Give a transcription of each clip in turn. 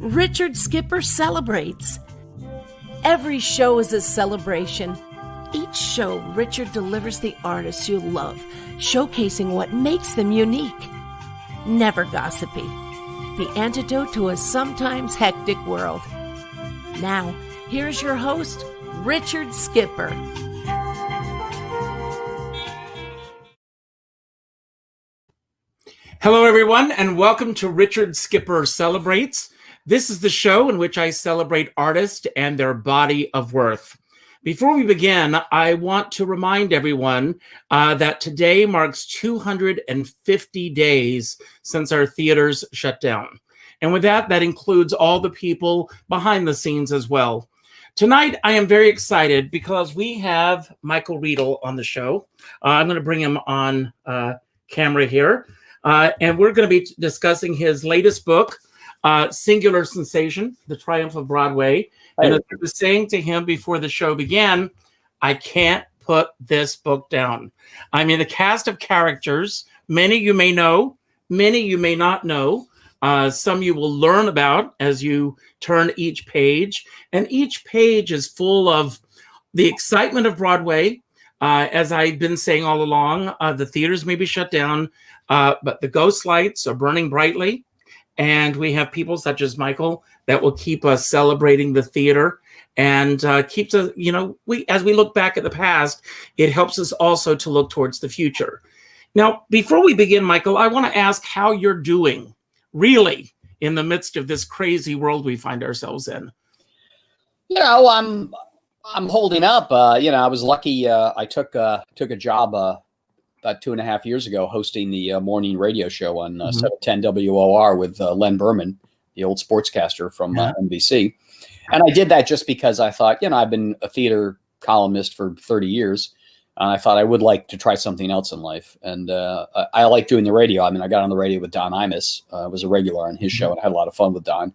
Richard Skipper celebrates. Every show is a celebration. Each show, Richard delivers the artists you love, showcasing what makes them unique. Never gossipy. The antidote to a sometimes hectic world. Now, here's your host, Richard Skipper. Hello, everyone, and welcome to Richard Skipper Celebrates. This is the show in which I celebrate artists and their body of worth. Before we begin, I want to remind everyone that today marks 250 days since our theaters shut down. And with that, that includes all the people behind the scenes as well. Tonight, I am very excited because we have Michael Riedel on the show. I'm going to bring him on camera here. And we're going to be discussing his latest book, Singular Sensation, The Triumph of Broadway. And as I was saying to him before the show began, I can't put this book down. I mean, the cast of characters, many you may know, many you may not know. Some you will learn about as you turn each page. And each page is full of the excitement of Broadway. As I've been saying all along, the theaters may be shut down, but the ghost lights are burning brightly. And we have people such as Michael that will keep us celebrating the theater and keeps us, as we look back at the past, it helps us also to look towards the future. Now, before we begin, Michael, I want to ask how you're doing, really, in the midst of this crazy world we find ourselves in. I'm holding up. I was lucky. I took a job about 2.5 years ago hosting the morning radio show on 710 WOR with Len Berman, the old sportscaster from NBC. And I did that just because I thought, I've been a theater columnist for 30 years. And I thought I would like to try something else in life. And I like doing the radio. I mean, I got on the radio with Don Imus. I was a regular on his show and I had a lot of fun with Don.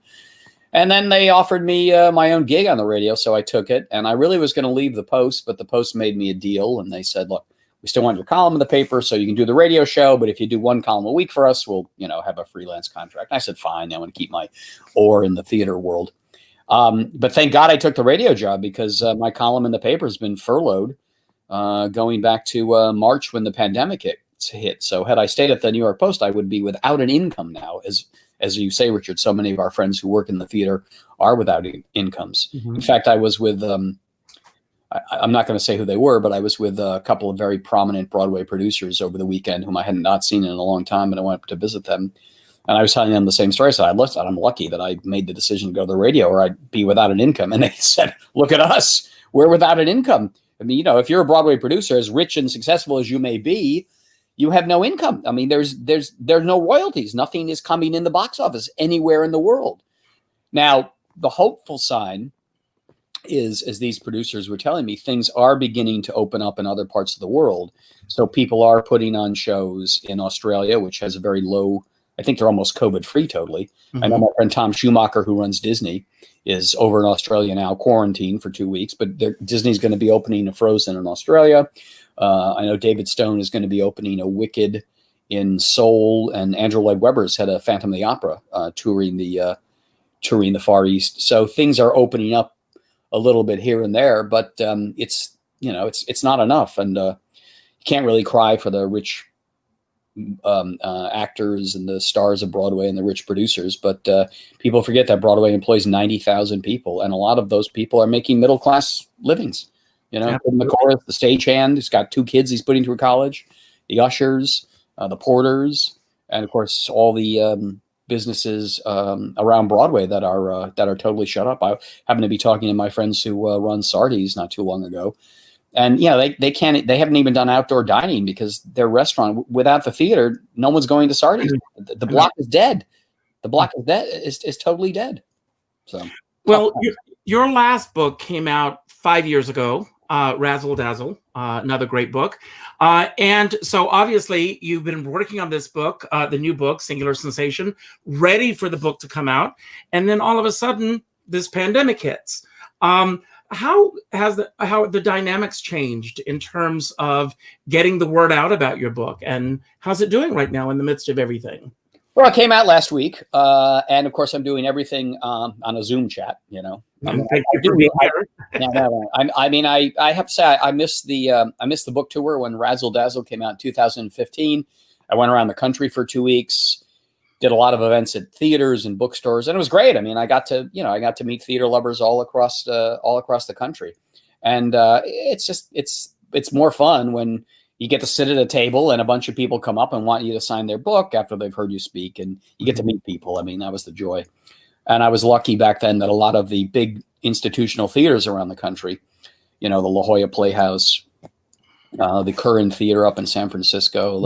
And then they offered me my own gig on the radio, so I took it. And I really was going to leave the Post, but the Post made me a deal. And they said, look, we still want your column in the paper, so you can do the radio show. But if you do one column a week for us, we'll, have a freelance contract. And I said, fine. I want to keep my oar in the theater world. But thank God I took the radio job because my column in the paper has been furloughed going back to March when the pandemic hit. So had I stayed at the New York Post, I would be without an income now. As you say, Richard, so many of our friends who work in the theater are without incomes. Mm-hmm. In fact, I was with, I'm not going to say who they were, but I was with a couple of very prominent Broadway producers over the weekend whom I had not seen in a long time, and I went up to visit them. And I was telling them the same story. So I'm lucky that I made the decision to go to the radio or I'd be without an income. And they said, look at us, we're without an income. I mean, if you're a Broadway producer, as rich and successful as you may be, you have no income. I mean, there's no royalties. Nothing is coming in the box office anywhere in the world. Now, the hopeful sign is, as these producers were telling me, things are beginning to open up in other parts of the world. So people are putting on shows in Australia, which has a very low, I think they're almost COVID-free totally. Mm-hmm. I know my friend Tom Schumacher, who runs Disney, is over in Australia now, quarantined for 2 weeks. But Disney's going to be opening a Frozen in Australia. I know David Stone is going to be opening a Wicked in Seoul, and Andrew Lloyd Webber's had a Phantom of the Opera touring the Far East. So things are opening up a little bit here and there, but it's not enough, and you can't really cry for the rich actors and the stars of Broadway and the rich producers. But people forget that Broadway employs 90,000 people, and a lot of those people are making middle class livings. In the chorus, the stagehand who's got 2 kids he's putting through college, the ushers, the porters, and of course all the businesses around Broadway that are totally shut up. I happen to be talking to my friends who run Sardi's not too long ago, and they haven't even done outdoor dining because their restaurant without the theater, no one's going to Sardi's. The block is dead. The block is totally dead. So well, your last book came out 5 years ago. Razzle Dazzle, another great book. And so obviously you've been working on this book, the new book, Singular Sensation, ready for the book to come out. And then all of a sudden this pandemic hits. How the dynamics changed in terms of getting the word out about your book, and how's it doing right now in the midst of everything? Well, it came out last week, and of course, I'm doing everything on a Zoom chat. You know, Thank you for being here. I have to say I missed the book tour when Razzle Dazzle came out in 2015. I went around the country for 2 weeks, did a lot of events at theaters and bookstores, and it was great. I mean, I got to meet theater lovers all across the country, and it's more fun when you get to sit at a table and a bunch of people come up and want you to sign their book after they've heard you speak, and you get to meet people. I mean, that was the joy. And I was lucky back then that a lot of the big institutional theaters around the country, the La Jolla Playhouse, the Curran Theater up in San Francisco,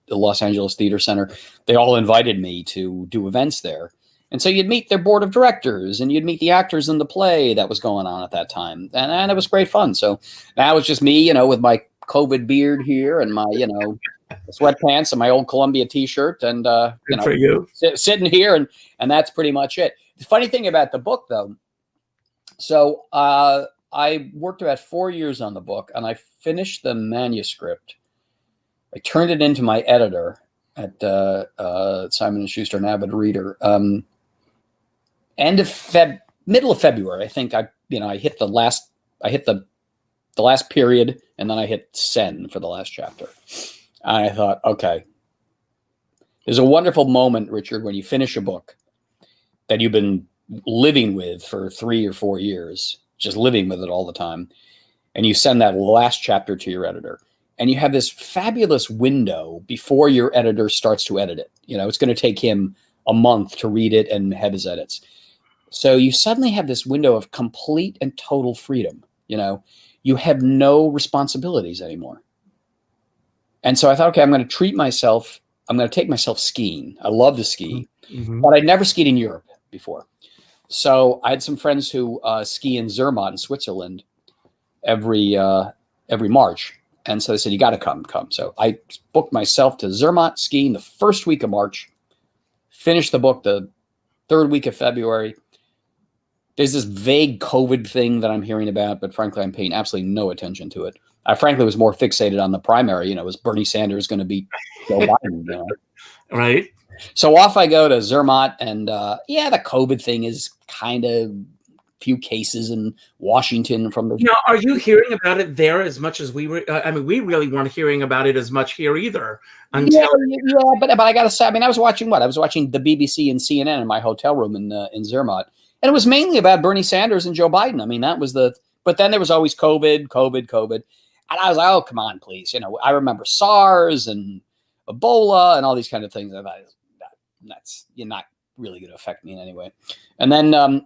the Los Angeles Theater Center, they all invited me to do events there. And so you'd meet their board of directors and you'd meet the actors in the play that was going on at that time. And it was great fun. So now it's just me, with my COVID beard here and my, sweatpants and my old Columbia t-shirt and, for you. Sitting here and that's pretty much it. The funny thing about the book though, so I worked about 4 years on the book and I finished the manuscript. I turned it into my editor at Simon & Schuster, an avid reader. Middle of February, I think I hit the last period, and then I hit send for the last chapter. And I thought, okay, there's a wonderful moment, Richard, when you finish a book that you've been living with for 3 or 4 years, just living with it all the time, and you send that last chapter to your editor, and you have this fabulous window before your editor starts to edit it. It's going to take him a month to read it and have his edits. So you suddenly have this window of complete and total freedom. You have no responsibilities anymore. And so I thought, okay, I'm going to take myself skiing. I love to ski, but I'd never skied in Europe before. So I had some friends who ski in Zermatt in Switzerland every March. And so they said, you got to come. So I booked myself to Zermatt skiing the first week of March, finished the book the third week of February. There's this vague COVID thing that I'm hearing about, but frankly, I'm paying absolutely no attention to it. I frankly was more fixated on the primary, was Bernie Sanders going to beat Joe Biden? Right. So off I go to Zermatt, and the COVID thing is kind of few cases in Washington from the. Are you hearing about it there as much as we were? We really weren't hearing about it as much here either. Until but I got to say, I was watching what? I was watching the BBC and CNN in my hotel room in Zermatt. And it was mainly about Bernie Sanders and Joe Biden. That was but then there was always COVID. And I was like, oh, come on, please. I remember SARS and Ebola and all these kind of things. I thought, that's not really going to affect me in any way. And then I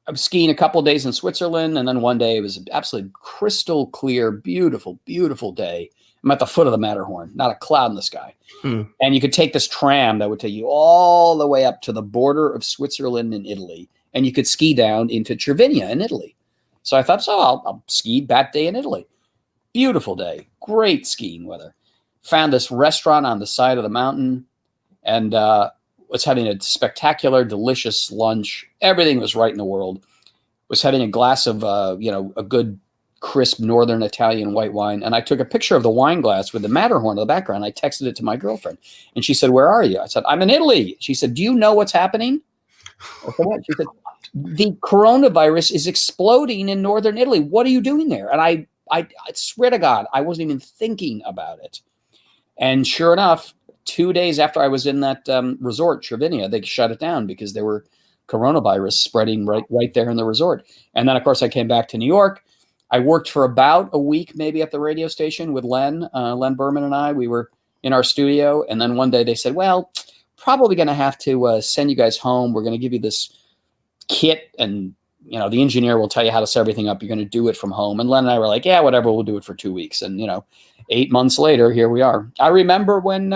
was skiing a couple of days in Switzerland. And then one day it was an absolutely crystal clear, beautiful, beautiful day. I'm at the foot of the Matterhorn, not a cloud in the sky. And you could take this tram that would take you all the way up to the border of Switzerland and Italy. And you could ski down into Cervinia in Italy. So I thought, I'll ski that day in Italy. Beautiful day. Great skiing weather. Found this restaurant on the side of the mountain and was having a spectacular, delicious lunch. Everything was right in the world. Was having a glass of, a good, crisp Northern Italian white wine. And I took a picture of the wine glass with the Matterhorn in the background. I texted it to my girlfriend. And she said, where are you? I said, I'm in Italy. She said, do you know what's happening? I said, what? She said, the coronavirus is exploding in northern Italy. What are you doing there? And I swear to God, I wasn't even thinking about it. And sure enough, 2 days after I was in that resort, Cervinia, they shut it down because there were coronavirus spreading right there in the resort. And then, of course, I came back to New York. I worked for about a week, maybe at the radio station with Len Berman and I. We were in our studio. And then one day they said, well, probably going to have to send you guys home. We're going to give you this kit and, the engineer will tell you how to set everything up. You're going to do it from home. And Len and I were like, yeah, whatever. We'll do it for 2 weeks. And, 8 months later, here we are. I remember when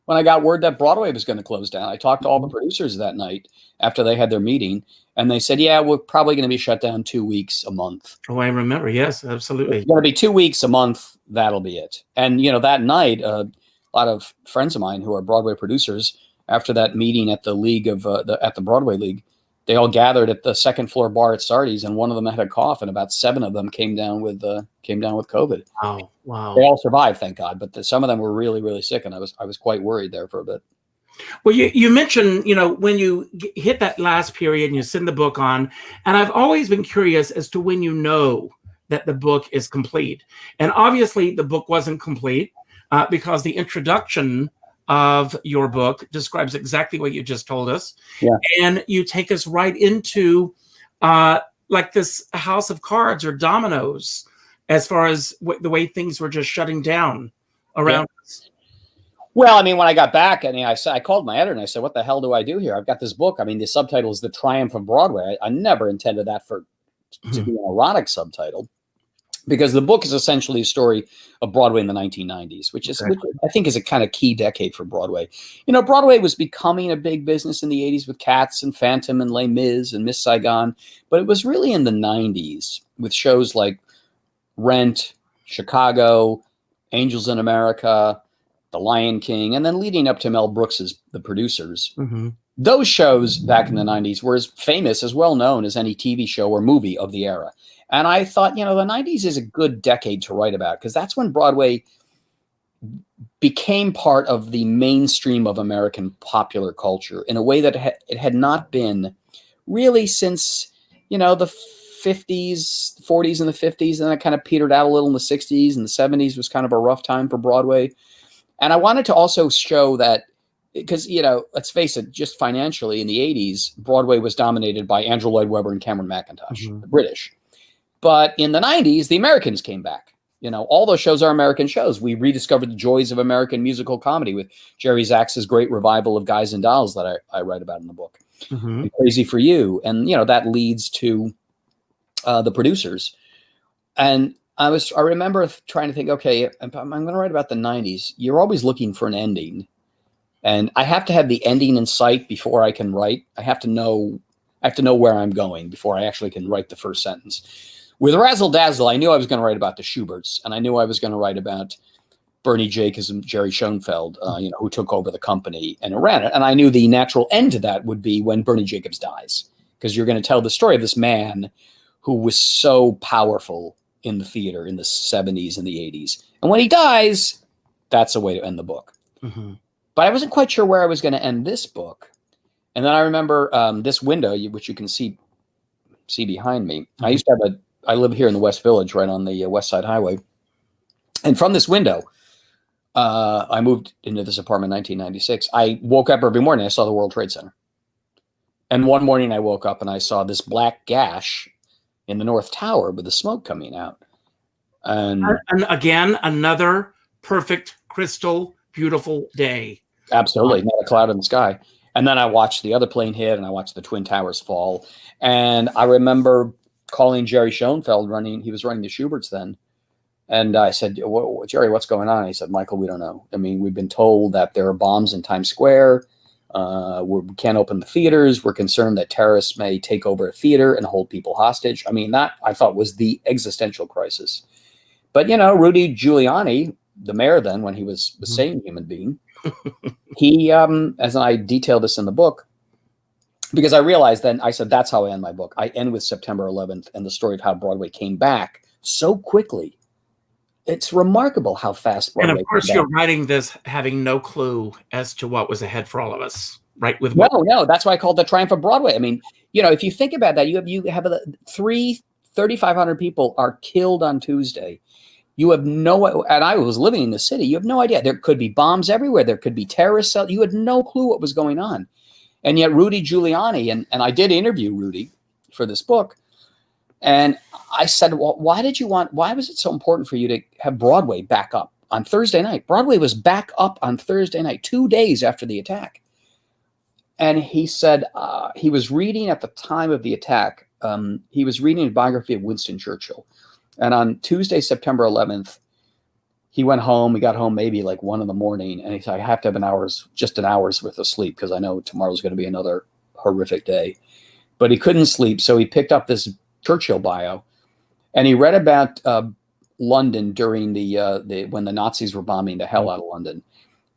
I got word that Broadway was going to close down, I talked to all the producers that night after they had their meeting. And they said, yeah, we're probably going to be shut down 2 weeks a month. Oh, I remember. Yes, absolutely. It's going to be 2 weeks a month. That'll be it. And, that night, a lot of friends of mine who are Broadway producers, after that meeting at the league of at the Broadway League, they all gathered at the second floor bar at Sardi's, and one of them had a cough, and about 7 of them came down with COVID. Wow! They all survived, thank God, but some of them were really, really sick, and I was quite worried there for a bit. Well, you mentioned, when you hit that last period and you send the book on, and I've always been curious as to when you know that the book is complete. And obviously the book wasn't complete because the introduction of your book describes exactly what you just told us. Yeah. And you take us right into like this house of cards or dominoes as far as the way things were just shutting down around us. Well, I mean, when I got back, I called my editor and I said, what the hell do I do here? I've got this book. I mean, the subtitle is The Triumph of Broadway. I never intended that to be an erotic subtitle, because the book is essentially a story of Broadway in the 1990s, which I think is a kind of key decade for Broadway. Broadway was becoming a big business in the 80s with Cats and Phantom and Les Mis and Miss Saigon. But it was really in the 90s with shows like Rent, Chicago, Angels in America, The Lion King, and then leading up to Mel Brooks's The Producers. Mm-hmm. Those shows back in the 90s were as famous, as well known as any TV show or movie of the era. And I thought, the 90s is a good decade to write about, because that's when Broadway became part of the mainstream of American popular culture in a way that it had not been really since, the 50s, 40s and the 50s. And then it kind of petered out a little in the 60s, and the 70s was kind of a rough time for Broadway. And I wanted to also show that, because, let's face it, just financially in the 80s, Broadway was dominated by Andrew Lloyd Webber and Cameron Mackintosh, the British. But in the 90s, the Americans came back. All those shows are American shows. We rediscovered the joys of American musical comedy with Jerry Zaks' great revival of Guys and Dolls that I write about in the book. Mm-hmm. And Crazy for You. And, that leads to The Producers. And I remember trying to think, okay, I'm going to write about the 90s. You're always looking for an ending. And I have to have the ending in sight before I can write. I have to know where I'm going before I actually can write the first sentence. With Razzle Dazzle, I knew I was going to write about the Schuberts, and I knew I was going to write about Bernie Jacobs and Jerry Schoenfeld, who took over the company and ran it. And I knew the natural end to that would be when Bernie Jacobs dies, because you're going to tell the story of this man who was so powerful in the theater in the 70s and the 80s. And when he dies, that's a way to end the book. Mm-hmm. But I wasn't quite sure where I was going to end this book. And then I remember this window, which you can see behind me. Mm-hmm. I live here in the West Village, right on the West Side Highway. And from this window, I moved into this apartment in 1996. I woke up every morning, I saw the World Trade Center. And one morning I woke up and I saw this black gash in the North Tower with the smoke coming out. And again, another perfect, crystal, beautiful day. Absolutely, not a cloud in the sky. And then I watched the other plane hit, and I watched the Twin Towers fall. And I remember calling Jerry Schoenfeld, he was running the Schuberts then. And I said, Jerry, what's going on? He said, Michael, we don't know. I mean, we've been told that there are bombs in Times Square. We can't open the theaters. We're concerned that terrorists may take over a theater and hold people hostage. I mean, that I thought was the existential crisis. But, Rudy Giuliani, the mayor then, when he was a sane human being, he, as I detail this in the book, because I realized then, I said, that's how I end my book. I end with September 11th and the story of how Broadway came back so quickly. It's remarkable how fast Broadway And of course, you're writing this having no clue as to what was ahead for all of us, right? No, that's why I called The Triumph of Broadway. I mean, if you think about that, you have 3,500 people are killed on Tuesday. You have and I was living in the city. You have no idea. There could be bombs everywhere. There could be terrorists. You had no clue what was going on. And yet Rudy Giuliani, and I did interview Rudy for this book. And I said, well, why was it so important for you to have Broadway back up on Thursday night? Broadway was back up on Thursday night, 2 days after the attack. And he said he was reading at the time of the attack. He was reading a biography of Winston Churchill. And on Tuesday, September 11th, he went home. He got home maybe like 1 a.m. and he said, I have to have just an hour's worth of sleep because I know tomorrow's going to be another horrific day. But he couldn't sleep, so he picked up this Churchill bio, and he read about London during when the Nazis were bombing the hell out of London.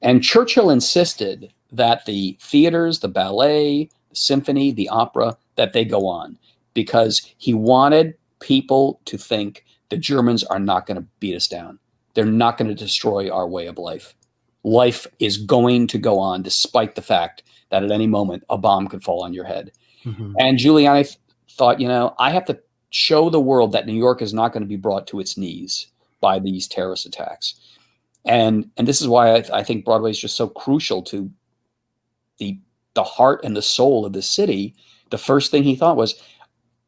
And Churchill insisted that the theaters, the ballet, the symphony, the opera, that they go on, because he wanted people to think the Germans are not going to beat us down. They're not going to destroy our way of life. Life is going to go on despite the fact that at any moment a bomb could fall on your head. Mm-hmm. And Giuliani thought, I have to show the world that New York is not going to be brought to its knees by these terrorist attacks. And this is why I think Broadway is just so crucial to the heart and the soul of the city. The first thing he thought was,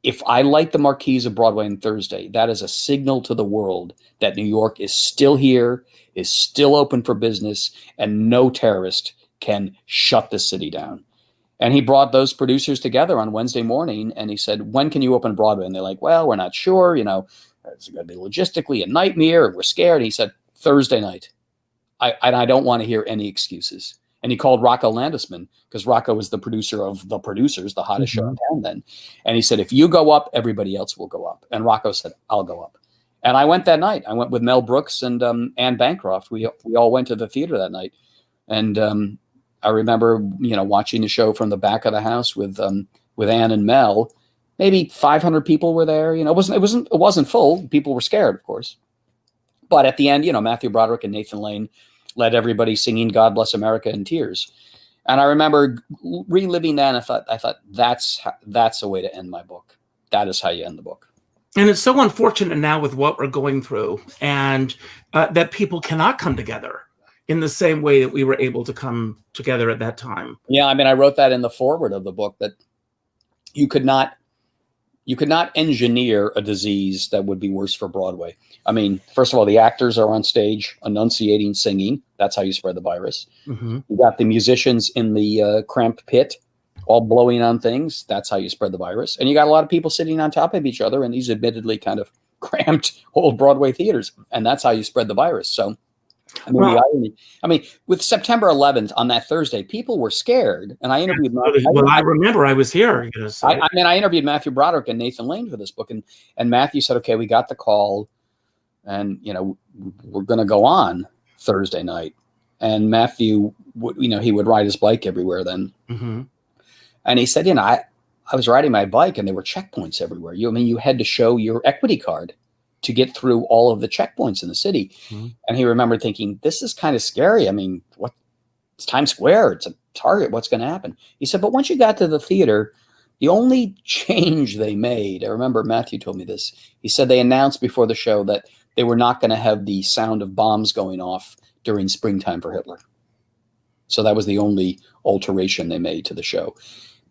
if I light the marquees of Broadway on Thursday, that is a signal to the world that New York is still here, is still open for business, and no terrorist can shut the city down. And he brought those producers together on Wednesday morning, and he said, when can you open Broadway? And they're like, well, we're not sure. It's going to be logistically a nightmare, and we're scared. And he said, Thursday night. I don't want to hear any excuses. And he called Rocco Landisman, because Rocco was the producer of The Producers, the hottest show in town then. And he said, if you go up, everybody else will go up. And Rocco said, I'll go up. And I went that night. I went with Mel Brooks and Anne Bancroft. We all went to the theater that night. And I remember, watching the show from the back of the house with Anne and Mel. Maybe 500 people were there. It wasn't full. People were scared, of course. But at the end, Matthew Broderick and Nathan Lane led everybody singing God Bless America in tears. And I remember reliving that, and I thought that's a way to end my book. That is how you end the book. And it's so unfortunate now with what we're going through, and that people cannot come together in the same way that we were able to come together at that time. Yeah, I wrote that in the foreword of the book, that you could not engineer a disease that would be worse for Broadway. First of all, the actors are on stage enunciating, singing. That's how you spread the virus. Mm-hmm. You got the musicians in the cramped pit all blowing on things. That's how you spread the virus. And you got a lot of people sitting on top of each other in these admittedly kind of cramped old Broadway theaters. And that's how you spread the virus. So, the irony. With September 11th on that Thursday, people were scared. And I interviewed I remember I was here. I interviewed Matthew Broderick and Nathan Lane for this book. And Matthew said, okay, we got the call. And, we're going to go on Thursday night. And Matthew, he would ride his bike everywhere then. Mm-hmm. And he said, I was riding my bike and there were checkpoints everywhere. You had to show your equity card to get through all of the checkpoints in the city. Mm-hmm. And he remembered thinking, this is kind of scary. It's Times Square. It's a Target. What's going to happen? He said, but once you got to the theater, the only change they made, I remember Matthew told me this. He said they announced before the show that they were not going to have the sound of bombs going off during Springtime for Hitler. So that was the only alteration they made to the show.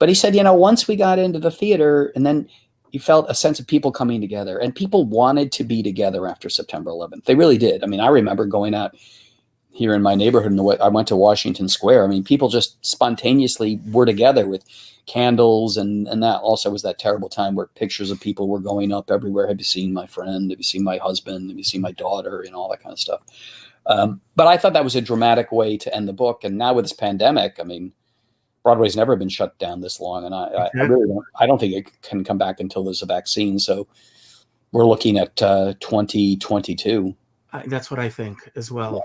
But he said, once we got into the theater, and then you felt a sense of people coming together, and people wanted to be together after September 11th. They really did. I remember going out here in my neighborhood. I went to Washington Square. People just spontaneously were together with candles. And that also was that terrible time where pictures of people were going up everywhere. Have you seen my friend? Have you seen my husband? Have you seen my daughter? And all that kind of stuff. But I thought that was a dramatic way to end the book. And now with this pandemic, Broadway's never been shut down this long, and I don't think it can come back until there's a vaccine. So we're looking at 2022. That's what I think as well.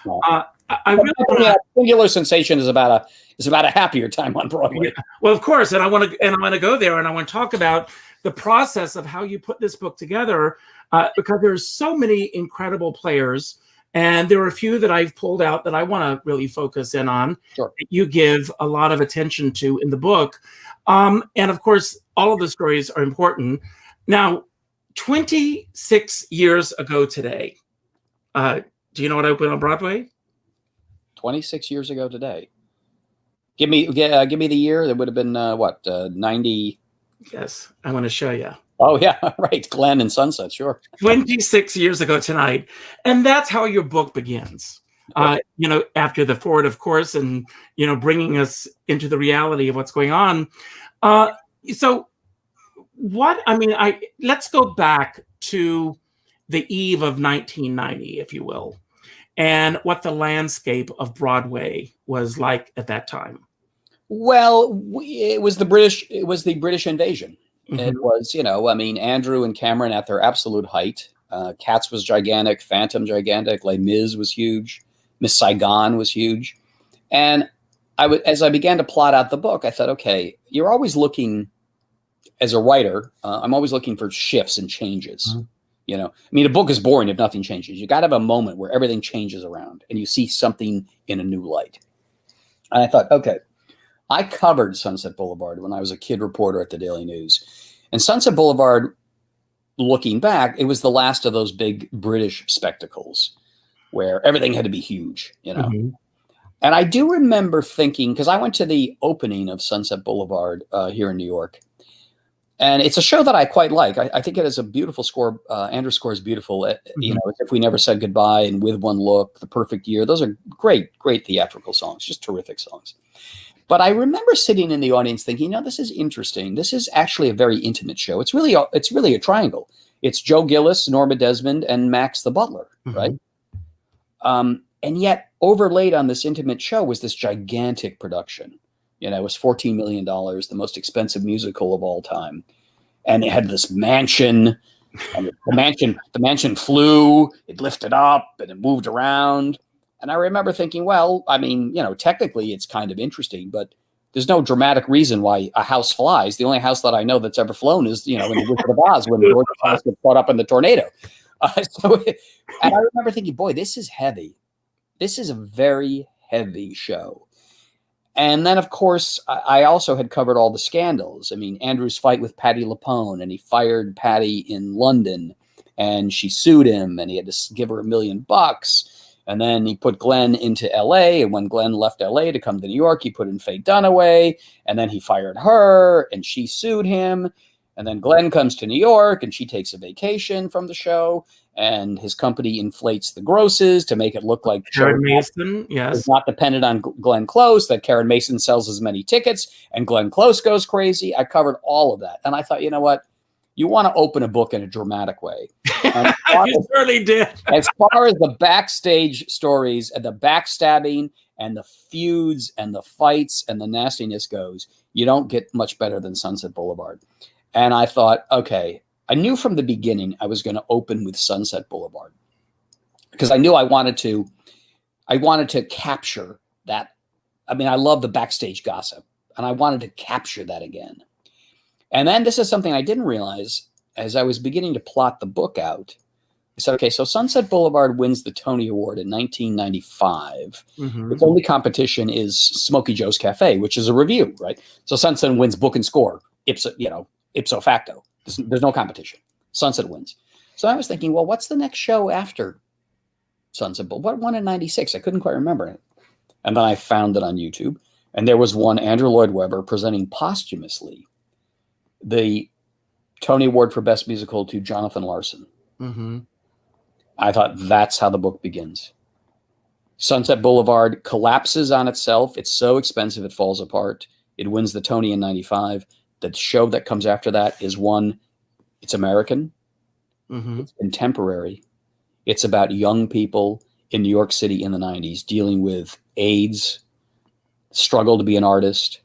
Yeah. I really Singular Sensation is about a happier time on Broadway. Yeah. Well, of course, and I want to go there, and I want to talk about the process of how you put this book together, because there's so many incredible players. And there are a few that I've pulled out that I want to really focus in on. Sure. That you give a lot of attention to in the book. And of course, all of the stories are important. Now, 26 years ago today, do you know what opened on Broadway? 26 years ago today. Give me the year. That would have been 90. Yes, I want to show you. Oh, yeah, right. Glenn and Sunset, sure. 26 years ago tonight. And that's how your book begins. After the forward, of course, and, bringing us into the reality of what's going on. Let's go back to the eve of 1990, if you will, and what the landscape of Broadway was like at that time. Well, it was the British invasion. Mm-hmm. It was, Andrew and Cameron at their absolute height. Cats was gigantic, Phantom gigantic, Les Mis was huge, Miss Saigon was huge. And as I began to plot out the book, I thought, okay, you're always looking, as a writer, I'm always looking for shifts and changes. Mm-hmm. You know, I mean, a book is boring if nothing changes. You got to have a moment where everything changes around and you see something in a new light. And I thought, okay, I covered Sunset Boulevard when I was a kid reporter at the Daily News. And Sunset Boulevard, looking back, it was the last of those big British spectacles where everything had to be huge, you know. Mm-hmm. And I do remember thinking, because I went to the opening of Sunset Boulevard here in New York. And it's a show that I quite like. I think it has a beautiful score. Andrew's score is beautiful. Mm-hmm. You know, If We Never Said Goodbye and With One Look, The Perfect Year. Those are great theatrical songs, just terrific songs. But I remember sitting in the audience thinking, this is interesting. This is actually a very intimate show. It's really a triangle. It's Joe Gillis, Norma Desmond, and Max the Butler, mm-hmm. right? And yet overlaid on this intimate show was this gigantic production. It was $14 million, the most expensive musical of all time. And it had this mansion, and the mansion flew, it lifted up, and it moved around. And I remember thinking, well, I mean, technically it's kind of interesting, but there's no dramatic reason why a house flies. The only house that I know that's ever flown is, in the Wizard of Oz when Dorothy's house gets caught up in the tornado. And I remember thinking, boy, this is heavy. This is a very heavy show. And then, of course, I also had covered all the scandals. I mean, Andrew's fight with Patti LuPone, and he fired Patti in London, and she sued him, and he had to give her $1 million. And then he put Glenn into L.A., and when Glenn left L.A. to come to New York, he put in Faye Dunaway, and then he fired her, and she sued him. And then Glenn comes to New York, and she takes a vacation from the show, and his company inflates the grosses to make it look like Karen Mason, yes, is not dependent on Glenn Close, that Karen Mason sells as many tickets, and Glenn Close goes crazy. I covered all of that. And I thought, you know what? You want to open a book in a dramatic way. You certainly did. As far as the backstage stories and the backstabbing and the feuds and the fights and the nastiness goes, you don't get much better than Sunset Boulevard. And I thought, okay, I knew from the beginning I was going to open with Sunset Boulevard because I knew I wanted to capture that. I mean, I love the backstage gossip, and I wanted to capture that again. And then this is something I didn't realize as I was beginning to plot the book out. I said, okay, so Sunset Boulevard wins the Tony Award in 1995. Mm-hmm. Its only competition is Smokey Joe's Cafe, which is a review, right? So Sunset wins book and score, ipso facto. There's no competition. Sunset wins. So I was thinking, well, what's the next show after Sunset Boulevard? What won in 96? I couldn't quite remember it. And then I found it on YouTube. And there was one, Andrew Lloyd Webber, presenting posthumously the Tony Award for Best Musical to Jonathan Larson. Mm-hmm. I thought that's how the book begins. Sunset Boulevard collapses on itself. It's so expensive it falls apart. It wins the Tony in 95. The show that comes after that is one, it's American, mm-hmm. It's contemporary. It's about young people in New York City in the 90s dealing with AIDS, struggle to be an artist,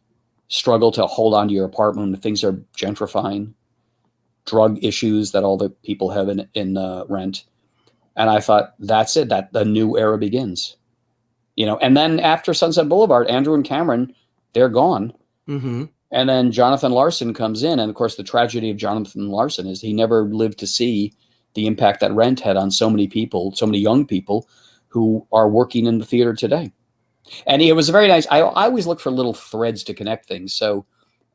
struggle to hold on to your apartment when things are gentrifying, drug issues that all the people have in rent. And I thought, that's it, that the new era begins. And then after Sunset Boulevard, Andrew and Cameron, they're gone. Mm-hmm. And then Jonathan Larson comes in. And of course, the tragedy of Jonathan Larson is he never lived to see the impact that Rent had on so many people, so many young people who are working in the theater today. And it was very nice. I always look for little threads to connect things. So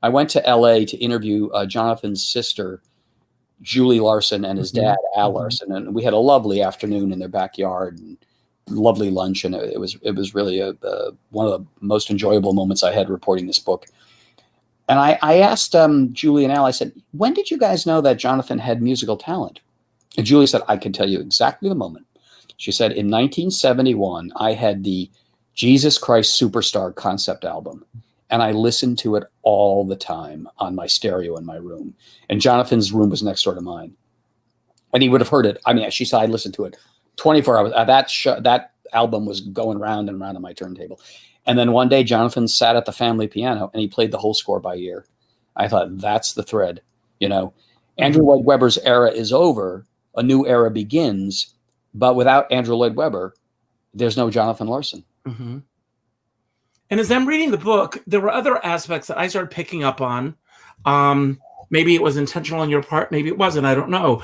I went to LA to interview Jonathan's sister, Julie Larson, and his dad, Al Larson. And we had a lovely afternoon in their backyard and lovely lunch. And it was really one of the most enjoyable moments I had reporting this book. And I asked Julie and Al, I said, when did you guys know that Jonathan had musical talent? And Julie said, I can tell you exactly the moment. She said, in 1971, I had the Jesus Christ Superstar concept album, and I listened to it all the time on my stereo in my room. And Jonathan's room was next door to mine. And he would have heard it. I mean, she said I listened to it 24 hours. That album was going round and round on my turntable. And then one day, Jonathan sat at the family piano and he played the whole score by ear. I thought, that's the thread. Andrew Lloyd Webber's era is over. A new era begins. But without Andrew Lloyd Webber, there's no Jonathan Larson. Mm-hmm. And as I'm reading the book, there were other aspects that I started picking up on. Maybe it was intentional on your part. Maybe it wasn't. I don't know.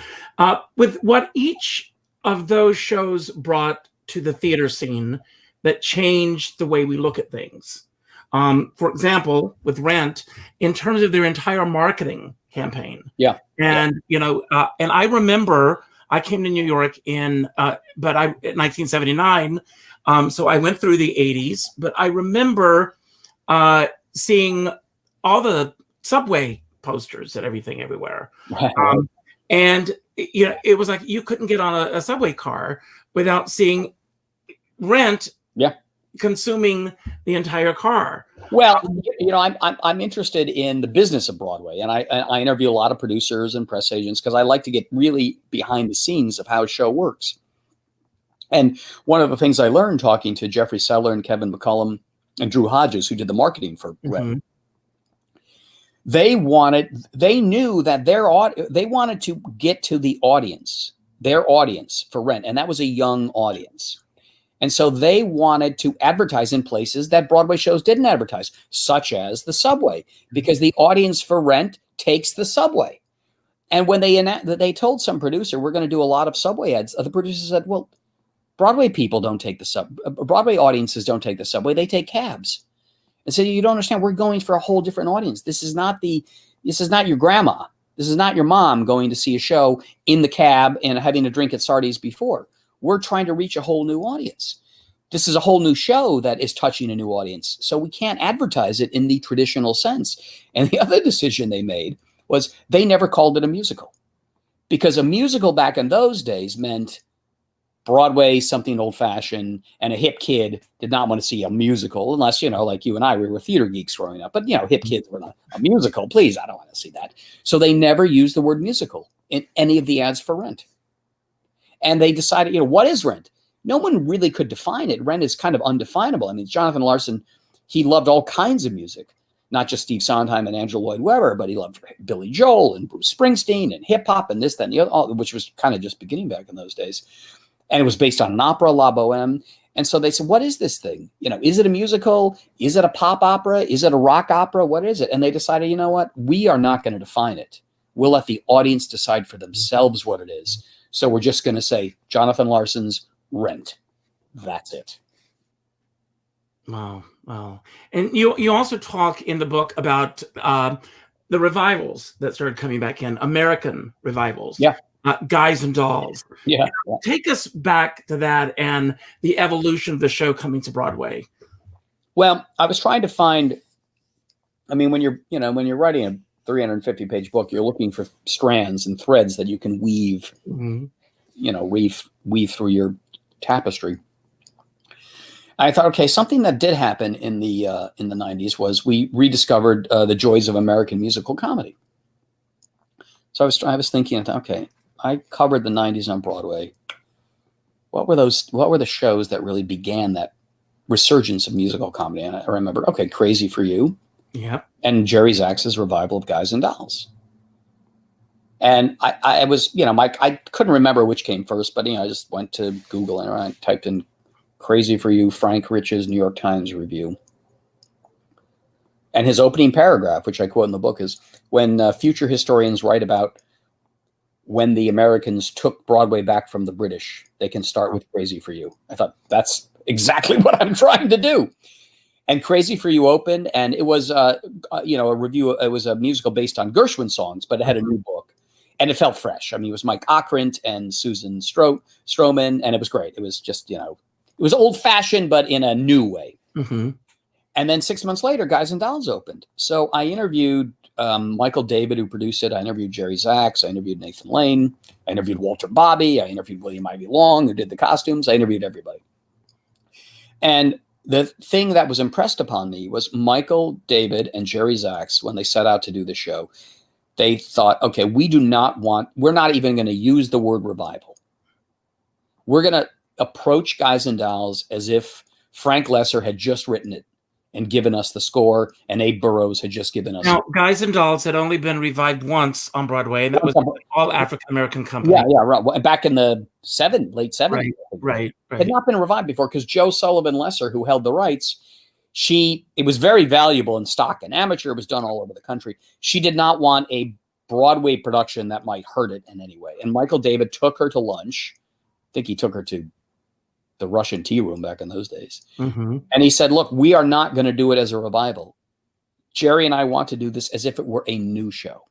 With what each of those shows brought to the theater scene that changed the way we look at things. For example, with Rent, in terms of their entire marketing campaign. Yeah. And, and I remember I came to New York in 1979. So I went through the 80s, but I remember seeing all the subway posters and everything everywhere. And it was like you couldn't get on a subway car without seeing Rent consuming the entire car. Well, I'm interested in the business of Broadway, and I interview a lot of producers and press agents because I like to get really behind the scenes of how a show works. And one of the things I learned talking to Jeffrey Settler and Kevin McCullum and Drew Hodges, who did the marketing for Rent, they knew that they wanted to get to their audience for Rent, and that was a young audience. And so they wanted to advertise in places that Broadway shows didn't advertise, such as the subway, because the audience for Rent takes the subway. And when they told some producer, we're going to do a lot of subway ads, the producer said, well, Broadway people don't take Broadway audiences don't take the subway, they take cabs. And so you don't understand, we're going for a whole different audience. This is not your grandma. This is not your mom going to see a show in the cab and having a drink at Sardi's before. We're trying to reach a whole new audience. This is a whole new show that is touching a new audience. So we can't advertise it in the traditional sense. And the other decision they made was they never called it a musical, because a musical back in those days meant Broadway, something old fashioned, and a hip kid did not want to see a musical unless, like you and I, we were theater geeks growing up, but hip kids were not a musical. Please, I don't want to see that. So they never used the word musical in any of the ads for Rent. And they decided, what is Rent? No one really could define it. Rent is kind of undefinable. I mean, Jonathan Larson, he loved all kinds of music, not just Steve Sondheim and Andrew Lloyd Webber, but he loved Billy Joel and Bruce Springsteen and hip hop and this, that, and the other, which was kind of just beginning back in those days. And it was based on an opera, La Boheme. And so they said, what is this thing? Is it a musical? Is it a pop opera? Is it a rock opera? What is it? And they decided, you know what? We are not going to define it. We'll let the audience decide for themselves what it is. So we're just going to say Jonathan Larson's Rent. That's it. Wow. And you also talk in the book about the revivals that started coming back in, American revivals. Yeah. Guys and Dolls. Yeah. Take us back to that and the evolution of the show coming to Broadway. Well, I was trying to find, when you're writing a 350-page book, you're looking for strands and threads that you can weave, weave through your tapestry. I thought, okay, something that did happen in the 90s was we rediscovered the joys of American musical comedy. So I was thinking, okay, I covered the 90s on Broadway. What were the shows that really began that resurgence of musical comedy? And I remember, okay, Crazy for You. Yeah. And Jerry Zachs's revival of Guys and Dolls. And I was, I couldn't remember which came first, but, I just went to Google and I typed in Crazy for You, Frank Rich's New York Times review. And his opening paragraph, which I quote in the book, is when future historians write about when the Americans took Broadway back from the British, they can start with Crazy for You. I thought, that's exactly what I'm trying to do. And Crazy for You opened, and it was, a review. It was a musical based on Gershwin songs, but it had a new book, and it felt fresh. It was Mike Ockrent and Susan Stroman, and it was great. It was just, it was old fashioned, but in a new way. Mm-hmm. And then 6 months later, Guys and Dolls opened. So I interviewed Michael David, who produced it. I interviewed Jerry Zachs. I interviewed Nathan Lane. I interviewed Walter Bobby. I interviewed William Ivy Long, who did the costumes. I interviewed everybody. And the thing that was impressed upon me was Michael David and Jerry Zachs, when they set out to do the show, they thought, okay, we're not even going to use the word revival. We're going to approach Guys and Dolls as if Frank Lesser had just written it and given us the score, and Abe Burrows had just given us. Now, Guys and Dolls had only been revived once on Broadway, and that was all African-American company. Yeah, right. Back in the late 70s. Right. It had not been revived before because Joe Sullivan Lesser, who held the rights, it was very valuable in stock and amateur. It was done all over the country. She did not want a Broadway production that might hurt it in any way. And Michael David took her to lunch. I think he took her to the Russian tea room back in those days. Mm-hmm. And he said, look, we are not going to do it as a revival. Jerry and I want to do this as if it were a new show.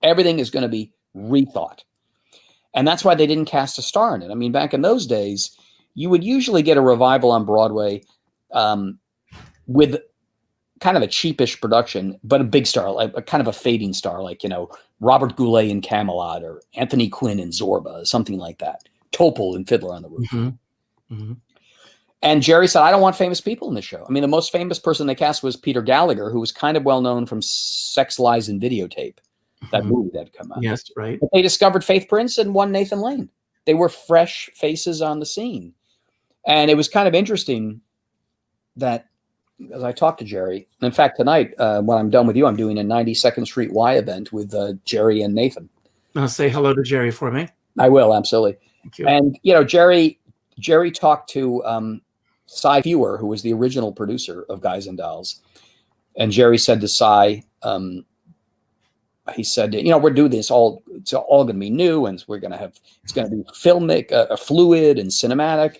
Everything is going to be rethought. And that's why they didn't cast a star in it. I mean, back in those days, you would usually get a revival on Broadway with kind of a cheapish production, but a big star, like a kind of a fading star, like, Robert Goulet in Camelot or Anthony Quinn in Zorba, something like that. Topol in Fiddler on the Roof. Mm-hmm. Mm-hmm. And Jerry said, I don't want famous people in the show. I mean, the most famous person they cast was Peter Gallagher, who was kind of well known from Sex, Lies, and Videotape, that movie that had come out. Yes, right. But they discovered Faith Prince and one Nathan Lane. They were fresh faces on the scene. And it was kind of interesting that as I talked to Jerry, in fact, tonight, when I'm done with you, I'm doing a 92nd Street Y event with Jerry and Nathan. Say hello to Jerry for me. I will, absolutely. Thank you. And, Jerry talked to Cy Fewer, who was the original producer of Guys and Dolls. And Jerry said to Cy, he said, we're doing this it's all going to be new, and it's going to be filmic, fluid and cinematic.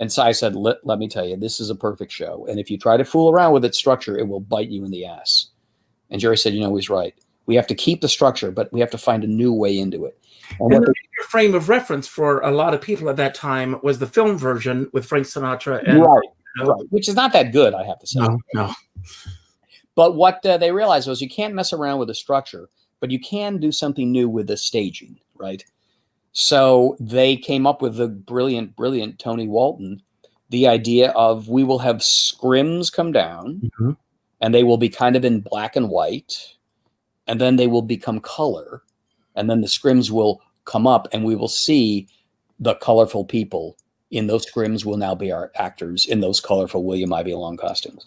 And Cy said, let me tell you, this is a perfect show. And if you try to fool around with its structure, it will bite you in the ass. And Jerry said, he's right. We have to keep the structure, but we have to find a new way into it. And the bigger frame of reference for a lot of people at that time was the film version with Frank Sinatra. And, right. Which is not that good, I have to say. No. But what they realized was you can't mess around with the structure, but you can do something new with the staging, right? So they came up with the brilliant Tony Walton, the idea of we will have scrims come down, mm-hmm. and they will be kind of in black and white, and then they will become color, and then the scrims will come up, and we will see the colorful people in those scrims will now be our actors in those colorful William Ivy Long costumes.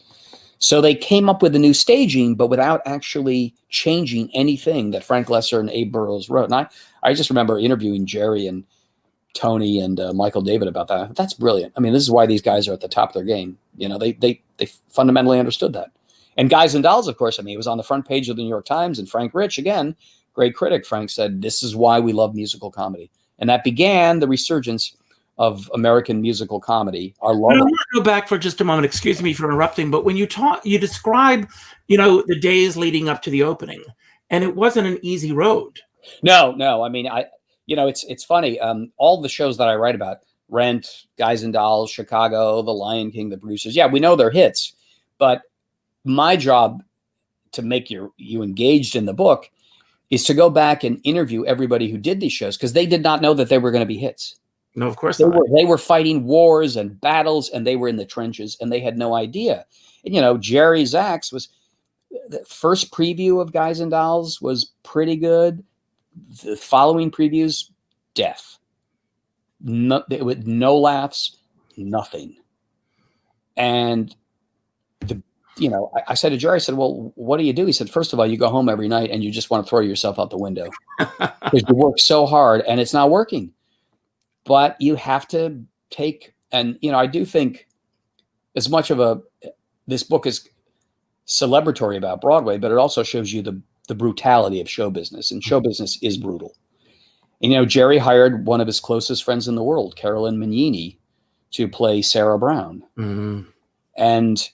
So they came up with a new staging, but without actually changing anything that Frank Lesser and Abe Burrows wrote. And I just remember interviewing Jerry and Tony and Michael David about that. That's brilliant. I mean, this is why these guys are at the top of their game. They fundamentally understood that. And Guys and Dolls, of course, it was on the front page of the New York Times. And Frank Rich, again, great critic, Frank said, this is why we love musical comedy. And that began the resurgence of American musical comedy. I want to go back for just a moment. Excuse me for interrupting, but when you describe, the days leading up to the opening, and it wasn't an easy road. No. I mean, it's funny. All the shows that I write about, Rent, Guys and Dolls, Chicago, The Lion King, The Producers. Yeah, we know they're hits, but my job to make you engaged in the book is to go back and interview everybody who did these shows, because they did not know that they were going to be hits. No, of course not. They were fighting wars and battles, and they were in the trenches, and they had no idea. And, Jerry Zaks was the first preview of Guys and Dolls was pretty good. The following previews, death. With no laughs, nothing. And I said to Jerry, I said, well, what do you do? He said, first of all, you go home every night and you just want to throw yourself out the window because you work so hard and it's not working. But you have to take, and, I do think as much of this book is celebratory about Broadway, but it also shows you the brutality of show business, and show business is brutal. And, Jerry hired one of his closest friends in the world, Carolyn Mignini, to play Sarah Brown. Mm-hmm. And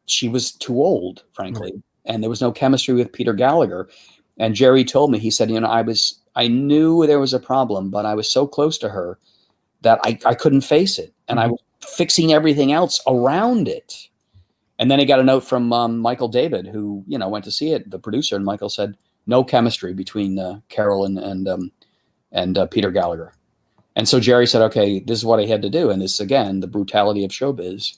she was too old, frankly, and there was no chemistry with Peter Gallagher. And Jerry told me, he said, I knew there was a problem, but I was so close to her that I couldn't face it. And I was fixing everything else around it. And then he got a note from Michael David, who, went to see it, the producer. And Michael said, no chemistry between Carolyn and Peter Gallagher. And so Jerry said, okay, this is what I had to do. And this, again, the brutality of showbiz.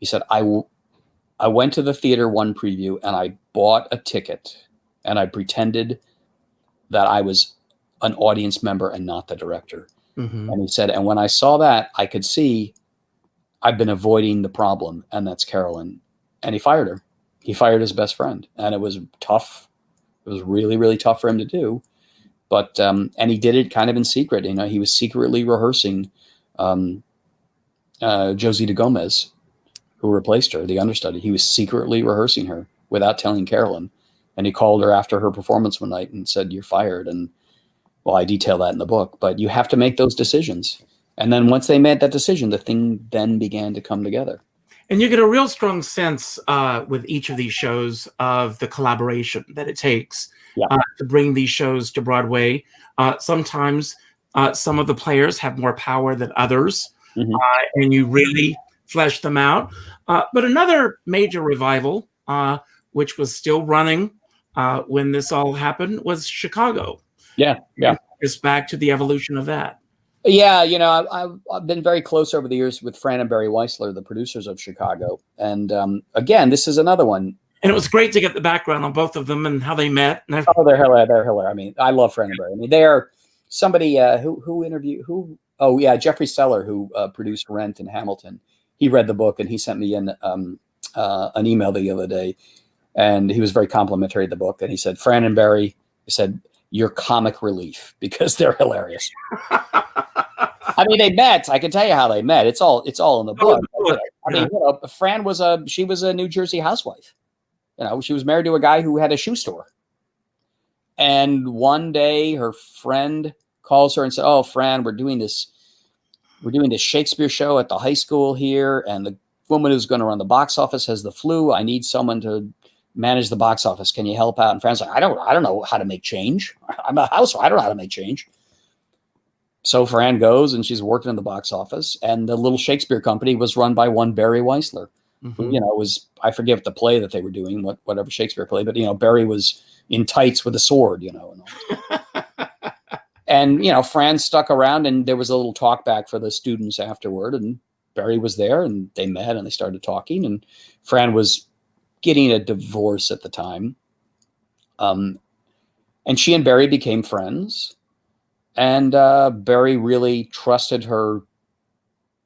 He said, I went to the theater one preview and I bought a ticket and I pretended that I was an audience member and not the director. Mm-hmm. And he said, and when I saw that, I could see I've been avoiding the problem, and that's Carolyn. And he fired her. He fired his best friend, and it was tough. It was really, really tough for him to do. But, and he did it kind of in secret. He was secretly rehearsing Josie de Gomez, who replaced her, the understudy. He was secretly rehearsing her without telling Carolyn. And he called her after her performance one night and said, "You're fired." And well, I detail that in the book, but you have to make those decisions. And then once they made that decision, the thing then began to come together. And you get a real strong sense with each of these shows of the collaboration that it takes to bring these shows to Broadway. Sometimes some of the players have more power than others, and you really flesh them out. But another major revival, which was still running when this all happened, was Chicago. Yeah. It's back to the evolution of that. Yeah, I've been very close over the years with Fran and Barry Weissler, the producers of Chicago. And again, this is another one. And it was great to get the background on both of them and how they met. Oh, they're hilarious. They're hilarious. I mean, I love Fran and Barry. I mean, they're somebody who interviewed, Jeffrey Seller, who produced Rent and Hamilton. He read the book and he sent me an email the other day. And he was very complimentary of the book. And he said, Fran and Barry, he said, "You're comic relief," because they're hilarious. I mean, they met. I can tell you how they met. It's all in the book. I mean, Fran was a New Jersey housewife. She was married to a guy who had a shoe store. And one day her friend calls her and said, "Oh, Fran, we're doing this Shakespeare show at the high school here. And the woman who's going to run the box office has the flu. I need someone to manage the box office. Can you help out?" And Fran's like, I don't know how to make change. I'm a housewife. I don't know how to make change. So Fran goes and she's working in the box office, and the little Shakespeare company was run by one Barry Weissler, who, was, I forget the play that they were doing, whatever Shakespeare play, but, Barry was in tights with a sword, and all. And, Fran stuck around, and there was a little talk back for the students afterward, and Barry was there, and they met and they started talking, and Fran was getting a divorce at the time. And she and Barry became friends. And Barry really trusted her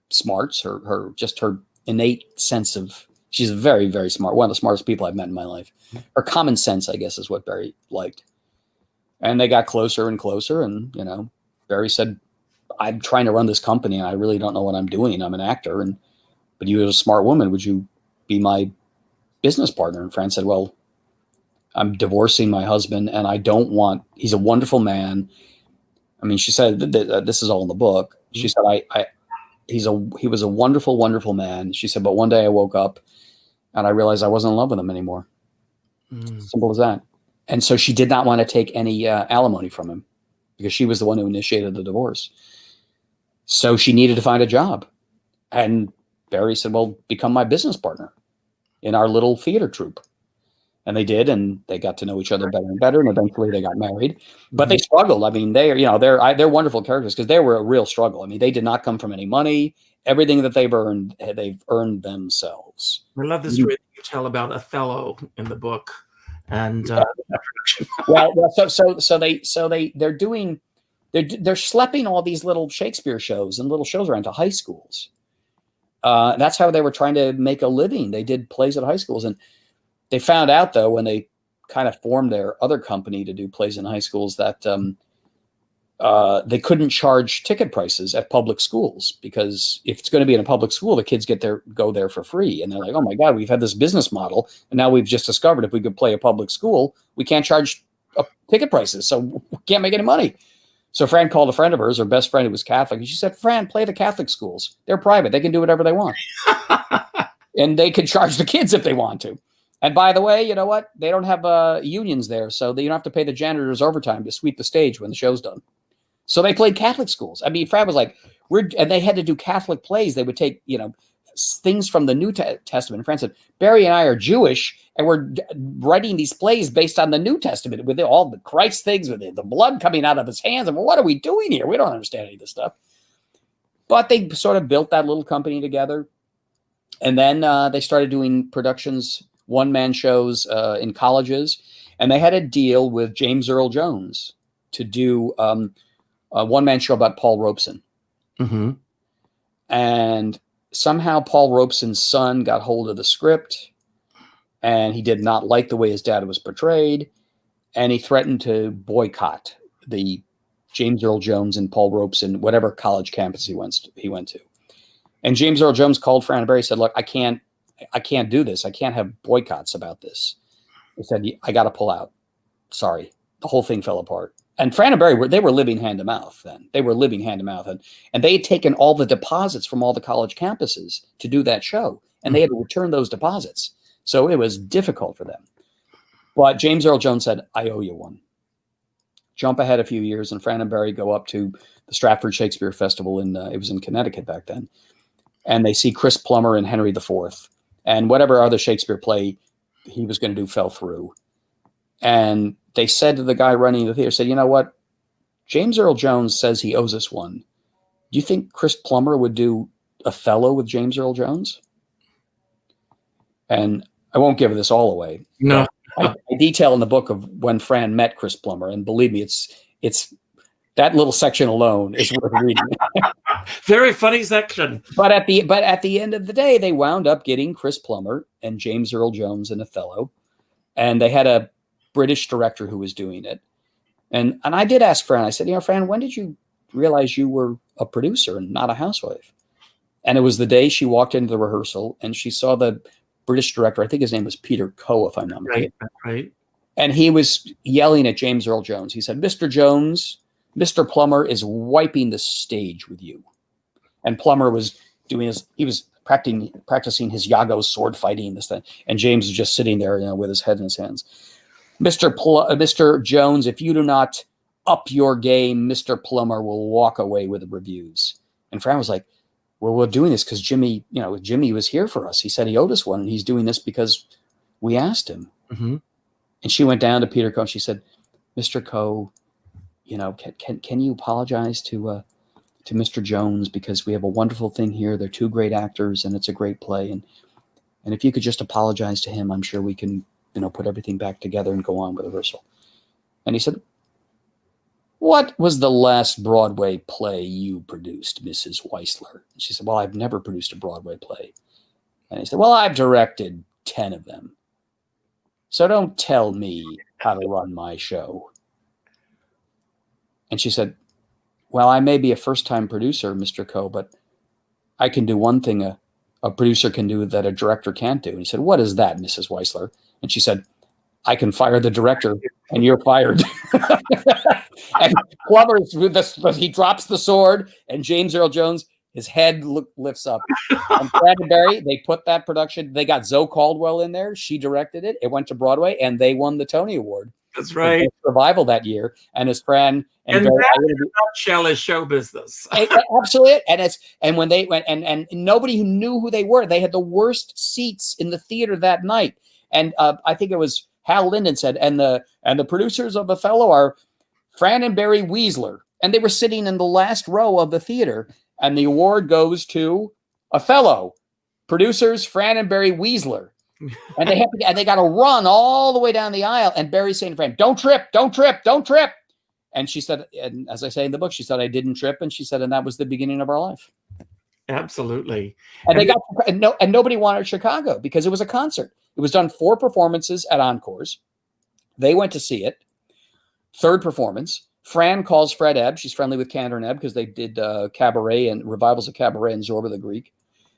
smarts, her innate sense of, she's very, very smart. One of the smartest people I've met in my life. Her common sense, I guess, is what Barry liked. And they got closer and closer. And, Barry said, "I'm trying to run this company and I really don't know what I'm doing. I'm an actor. But you, as a smart woman, would you be my business partner?" And Fran said, "Well, I'm divorcing my husband and he's a wonderful man." I mean, she said, this is all in the book. She said, he was a wonderful, wonderful man. She said, but one day I woke up and I realized I wasn't in love with him anymore. Simple as that. And so she did not want to take any alimony from him because she was the one who initiated the divorce. So she needed to find a job. And Barry said, "Well, become my business partner in our little theater troupe." And they did, and they got to know each other better and better, and eventually they got married. But they struggled. I mean, they're wonderful characters because they were a real struggle. I mean, they did not come from any money. Everything that they've earned themselves. I love the story that you tell about Othello in the book, and they're schlepping all these little Shakespeare shows and little shows around to high schools. That's how they were trying to make a living. They did plays at high schools, and they found out, though, when they kind of formed their other company to do plays in high schools, that they couldn't charge ticket prices at public schools, because if it's going to be in a public school, the kids go there for free. And they're like, "Oh my God, we've had this business model, and now we've just discovered if we could play a public school, we can't charge ticket prices, so we can't make any money." So Fran called a friend of hers, her best friend who was Catholic, and she said, "Fran, play the Catholic schools. They're private. They can do whatever they want. And they can charge the kids if they want to. And by the way, you know what? They don't have unions there, so you don't have to pay the janitors overtime to sweep the stage when the show's done." So they played Catholic schools. I mean, Fran was like, and they had to do Catholic plays. They would take, things from the New Testament. And Fran said, "Barry and I are Jewish, and we're writing these plays based on the New Testament with all the Christ things, with the blood coming out of his hands. And what are we doing here? We don't understand any of this stuff." But they sort of built that little company together. And then they started doing productions, one-man shows in colleges. And they had a deal with James Earl Jones to do a one-man show about Paul Robeson. And somehow Paul Robeson's son got hold of the script, and he did not like the way his dad was portrayed. And he threatened to boycott the James Earl Jones and Paul Robeson, whatever college campus he went to. And James Earl Jones called Fran and Barry and said, "Look, I can't do this. I can't have boycotts about this." He said, I got to pull out. Sorry. The whole thing fell apart. And Fran and Barry, they were living hand to mouth then. They were living hand to mouth. And they had taken all the deposits from all the college campuses to do that show. And they had to return those deposits. So it was difficult for them. But James Earl Jones said, I owe you one. Jump ahead a few years, and Fran and Barry go up to the Stratford Shakespeare Festival. It was in Connecticut back then. And they see Chris Plummer and Henry IV. And whatever other Shakespeare play he was going to do fell through. And they said to the guy running the theater, said, you know what? James Earl Jones says he owes us one. Do you think Chris Plummer would do Othello with James Earl Jones? And I won't give this all away. No. I detail in the book of when Fran met Chris Plummer. And believe me, it's that little section alone is worth reading. Very funny section. But at the end of the day, they wound up getting Chris Plummer and James Earl Jones in Othello. And they had a British director who was doing it. And I did ask Fran, I said, Fran, when did you realize you were a producer and not a housewife? And it was the day she walked into the rehearsal and she saw the British director, I think his name was Peter Coe, if I'm not mistaken. Right. And he was yelling at James Earl Jones. He said, Mr. Jones, Mr. Plummer is wiping the stage with you. And Plummer was he was practicing his Iago sword fighting, this thing. And James was just sitting there, with his head in his hands. Mr. Jones, if you do not up your game, Mr. Plummer will walk away with the reviews. And Fran was like, well, we're doing this because Jimmy was here for us. He said he owed us one, and he's doing this because we asked him. Mm-hmm. And she went down to Peter Coe and she said, Mr. Coe, can you apologize to Mr. Jones, because we have a wonderful thing here. They're two great actors and it's a great play. And if you could just apologize to him, I'm sure we can, put everything back together and go on with the rehearsal. And he said, what was the last Broadway play you produced, Mrs. Weisler? And she said, well, I've never produced a Broadway play. And he said, well, I've directed 10 of them. So don't tell me how to run my show. And she said, well, I may be a first-time producer, Mr. Coe, but I can do one thing a producer can do that a director can't do. And he said, what is that, Mrs. Weisler? And she said, I can fire the director and you're fired. And Plummer, he drops the sword, and James Earl Jones, his head lifts up. And Fran and Barry, they put that production, they got Zoe Caldwell in there. She directed it. It went to Broadway, and they won the Tony Award. That's right. Revival that year. And as Fran and Barry, that in a nutshell is show business. Absolutely. And when they went, and nobody who knew who they were, they had the worst seats in the theater that night. And I think it was Hal Linden said, and the producers of Othello are Fran and Barry Weisler. And they were sitting in the last row of the theater. And the award goes to Othello. Producers Fran and Barry Weisler. And they got to run all the way down the aisle. And Barry's saying to Fran, don't trip, don't trip, don't trip. And she said, and as I say in the book, she said, I didn't trip. And she said, and that was the beginning of our life. Absolutely. And nobody wanted Chicago because it was a concert. It was done 4 performances at Encores. They went to see it. 3rd performance. Fran calls Fred Ebb. She's friendly with Cantor and Ebb because they did cabaret and revivals of cabaret and Zorba the Greek.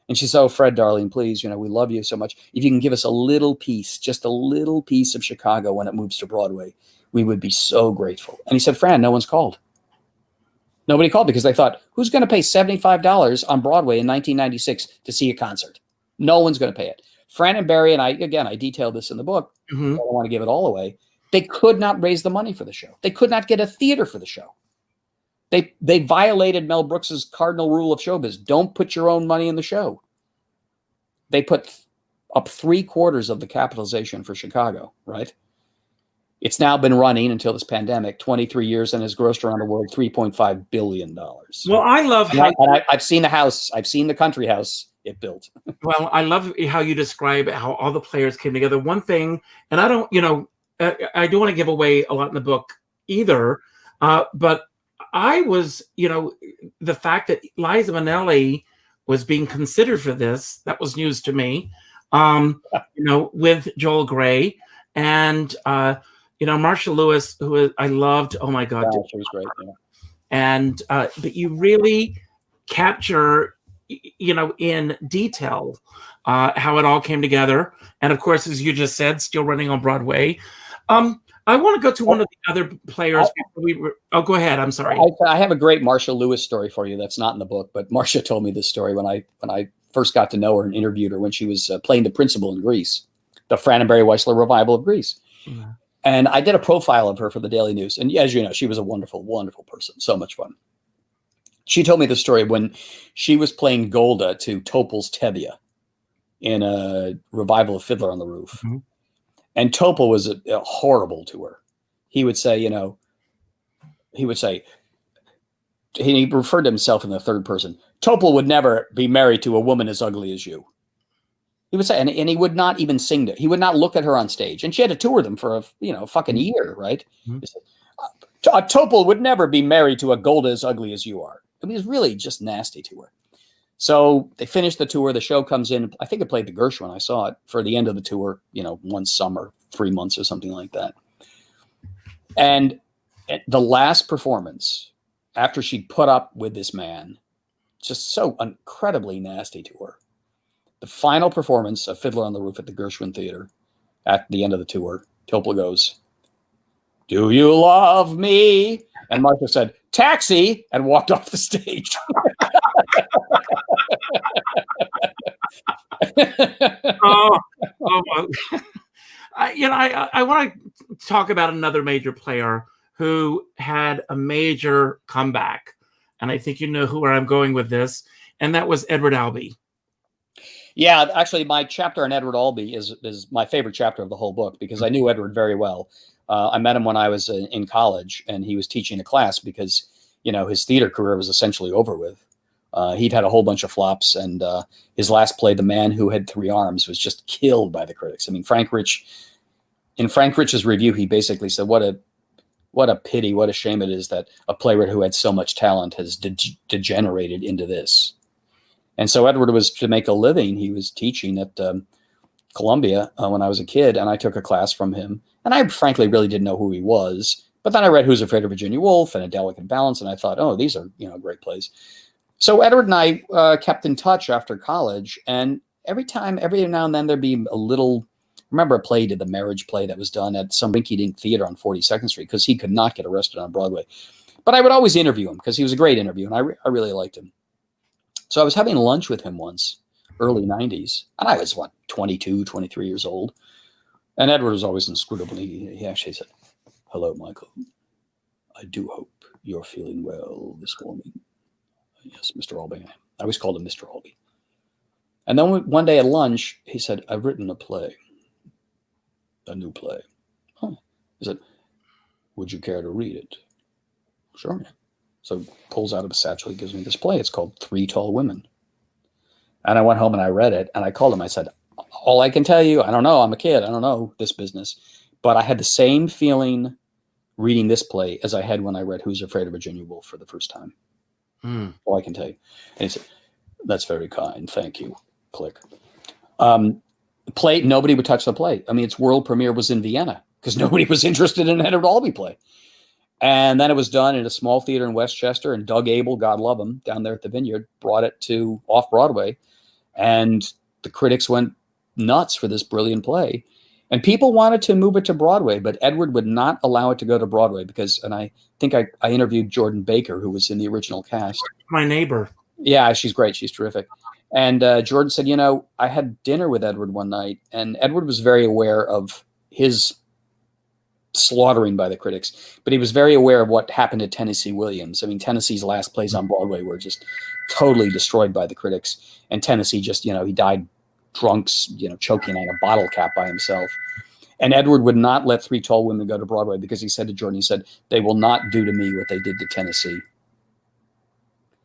And she said, oh, Fred, darling, please, we love you so much. If you can give us a little piece, just a little piece of Chicago when it moves to Broadway, we would be so grateful. And he said, Fran, no one's called. Nobody called because they thought, who's going to pay $75 on Broadway in 1996 to see a concert? No one's going to pay it. Fran and Barry, and I detailed this in the book. Mm-hmm. I don't want to give it all away. They could not raise the money for the show. They could not get a theater for the show. They violated Mel Brooks's cardinal rule of showbiz. Don't put your own money in the show. They put up 3/4 of the capitalization for Chicago, right? It's now been running until this pandemic, 23 years, and has grossed around the world $3.5 billion. Well, I love how I've seen the house. I've seen the country house it built. Well, I love how you describe how all the players came together. One thing, and I don't, I don't want to give away a lot in the book either, but I was, the fact that Liza Minnelli was being considered for this, that was news to me, with Joel Grey and, Marcia Lewis, who I loved. Oh my God. Yeah, she was great. Yeah. And, but you really capture in detail how it all came together. And of course, as you just said, still running on Broadway. I want to go to one of the other players. Go ahead. I'm sorry. I have a great Marsha Lewis story for you that's not in the book, but Marsha told me this story when I first got to know her and interviewed her when she was playing the principal in Grease, the Fran and Barry Weissler revival of Grease. Mm-hmm. And I did a profile of her for the Daily News. And as you know, she was a wonderful, wonderful person. So much fun. She told me the story when she was playing Golda to Topol's Tevye in a revival of Fiddler on the Roof. Mm-hmm. And Topol was horrible to her. He would say, he referred to himself in the third person. Topol would never be married to a woman as ugly as you. He would say, and he would not even sing he would not look at her on stage. And she had to tour them for a fucking year, right? Mm-hmm. Topol would never be married to a Golda as ugly as you are. I mean, he was really just nasty to her. So they finished the tour. The show comes in. I think it played the Gershwin. I saw it for the end of the tour, one summer, 3 months or something like that. And the last performance, after she put up with this man, just so incredibly nasty to her. The final performance of Fiddler on the Roof at the Gershwin Theater at the end of the tour, Topol goes, "Do you love me?" And Martha said, "Taxi," and walked off the stage. I want to talk about another major player who had a major comeback, and I think you know where I'm going with this, and that was Edward Albee. Yeah, actually, my chapter on Edward Albee is my favorite chapter of the whole book because I knew Edward very well. I met him when I was in college, and he was teaching a class because his theater career was essentially over with. He'd had a whole bunch of flops, and his last play, The Man Who Had Three Arms, was just killed by the critics. I mean, in Frank Rich's review, he basically said, what a pity, what a shame it is that a playwright who had so much talent has degenerated into this. And so Edward was, to make a living, he was teaching at Columbia when I was a kid, and I took a class from him. And I frankly really didn't know who he was. But then I read Who's Afraid of Virginia Woolf and A Delicate Balance, and I thought, oh, these are great plays. So Edward and I kept in touch after college, and every now and then there'd be a little. Remember a play he did, the marriage play that was done at some rinky-dink theater on 42nd Street because he could not get arrested on Broadway. But I would always interview him because he was a great interview, and I really liked him. So I was having lunch with him once, early 90s, and I was, 22, 23 years old. And Edward was always inscrutable. He actually said, "Hello, Michael. I do hope you're feeling well this morning." "Yes, Mr. Albee." I always called him Mr. Albee. And then one day at lunch, he said, "I've written a play, a new play." "Oh." He said, "Would you care to read it?" "Sure, man." So pulls out of a satchel, he gives me this play. It's called Three Tall Women. And I went home and I read it, and I called him. I said, "All I can tell you, I don't know. I'm a kid. I don't know this business." But I had the same feeling reading this play as I had when I read Who's Afraid of Virginia Woolf for the first time. All I can tell you. And he said, "That's very kind. Thank you." Click. Play, nobody would touch the play. I mean, its world premiere was in Vienna because nobody was interested in an Edward Albee play. And then it was done in a small theater in Westchester, and Doug Abel, God love him, down there at the Vineyard, brought it to off-Broadway. And the critics went nuts for this brilliant play. And people wanted to move it to Broadway, but Edward would not allow it to go to Broadway because, and I think I interviewed Jordan Baker, who was in the original cast. My neighbor. Yeah, she's great. She's terrific. And Jordan said, I had dinner with Edward one night, and Edward was very aware of his slaughtering by the critics, but he was very aware of what happened to Tennessee Williams. I mean, Tennessee's last plays on Broadway were just totally destroyed by the critics. And Tennessee just, he died drunk, choking on a bottle cap by himself. And Edward would not let Three Tall Women go to Broadway because he said to Jordan, "They will not do to me what they did to Tennessee."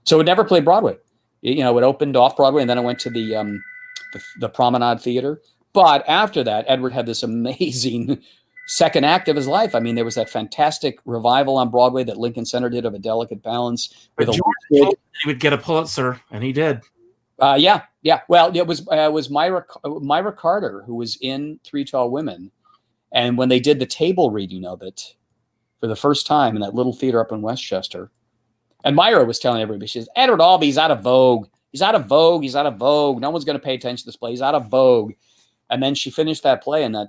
So it never played Broadway. It opened off Broadway, and then it went to the Promenade Theater. But after that, Edward had this amazing second act of his life. I mean, there was that fantastic revival on Broadway that Lincoln Center did of A Delicate Balance. With he would get a Pulitzer, and he did. Yeah. Well, it was Myra Carter who was in Three Tall Women, and when they did the table reading of it for the first time in that little theater up in Westchester, and Myra was telling everybody, she says, "Edward Albee's out of vogue. He's out of vogue. He's out of vogue. No one's going to pay attention to this play. He's out of vogue. And then she finished that play in that,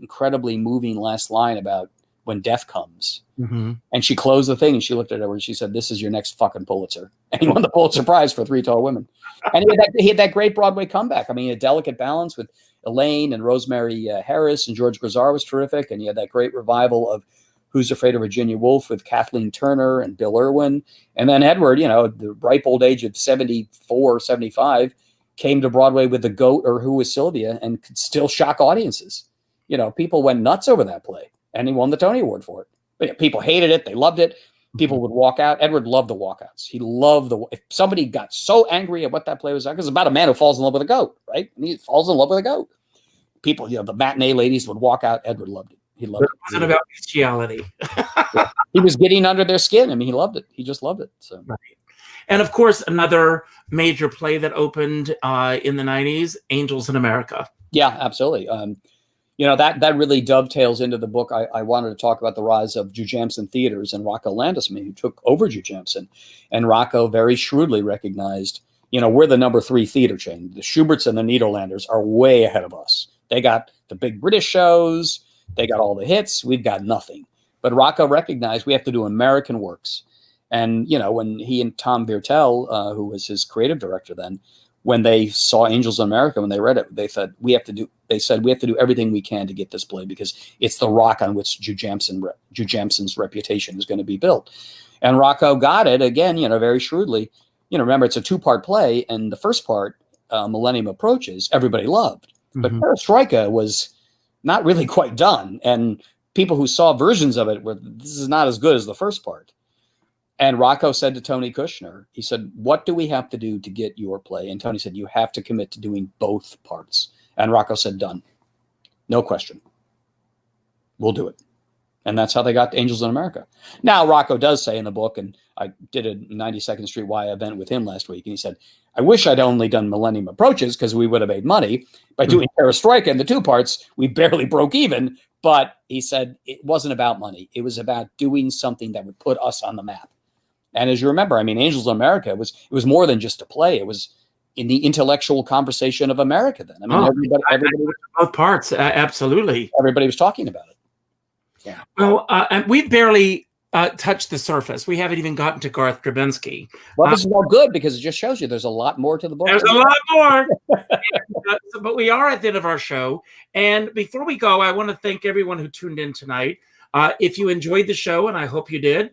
incredibly moving last line about when death comes. Mm-hmm. And she closed the thing and she looked at her and she said, "This is your next fucking Pulitzer." And he won the Pulitzer Prize for Three Tall Women. And he had that great Broadway comeback. I mean, a delicate balance with Elaine and Rosemary Harris, and George Grazar was terrific. And he had that great revival of Who's Afraid of Virginia Woolf with Kathleen Turner and Bill Irwin. And then Edward, the ripe old age of 74, 75, came to Broadway with The Goat or Who Was Sylvia and could still shock audiences. People went nuts over that play, and he won the Tony Award for it. But people hated it. They loved it. People would walk out. Edward loved the walkouts. He loved if somebody got so angry at what that play was, because it's about a man who falls in love with a goat, right? And he falls in love with a goat. People, the matinee ladies would walk out. Edward loved it. He loved it. It wasn't about bestiality. Yeah. He was getting under their skin. I mean, he loved it. He just loved it. So. Right. And of course, another major play that opened in the 90s, Angels in America. Yeah, absolutely. That really dovetails into the book. I wanted to talk about the rise of Jujamcyn theaters and Rocco Landisman, who took over Jujamcyn. And Rocco very shrewdly recognized, we're the number 3 theater chain. The Schuberts and the Nederlanders are way ahead of us. They got the big British shows. They got all the hits. We've got nothing. But Rocco recognized we have to do American works. And, when he and Tom Viertel, who was his creative director then, when they saw Angels in America, when they read it, they said, we have to do everything we can to get this play because it's the rock on which Jujamcyn's reputation is going to be built. And Rocco got it again, very shrewdly. Remember, it's a 2-part play. And the first part, Millennium Approaches, everybody loved. But Perestroika was not really quite done. And people who saw versions of it were, this is not as good as the first part. And Rocco said to Tony Kushner, he said, "What do we have to do to get your play?" And Tony said, "You have to commit to doing both parts." And Rocco said, "Done. No question. We'll do it." And that's how they got to Angels in America. Now, Rocco does say in the book, and I did a 92nd Street Y event with him last week, and he said, "I wish I'd only done Millennium Approaches because we would have made money. By doing Perestroika in the 2 parts, we barely broke even." But he said it wasn't about money. It was about doing something that would put us on the map. And as you remember, I mean, Angels in America it was more than just a play. It was in the intellectual conversation of America then. I mean, everybody both parts, absolutely. Everybody was talking about it. Yeah. Well, and we've barely touched the surface. We haven't even gotten to Garth Drabinsky. Well, this is all good because it just shows you there's a lot more to the book. There's a lot more. But we are at the end of our show. And before we go, I want to thank everyone who tuned in tonight. If you enjoyed the show, and I hope you did,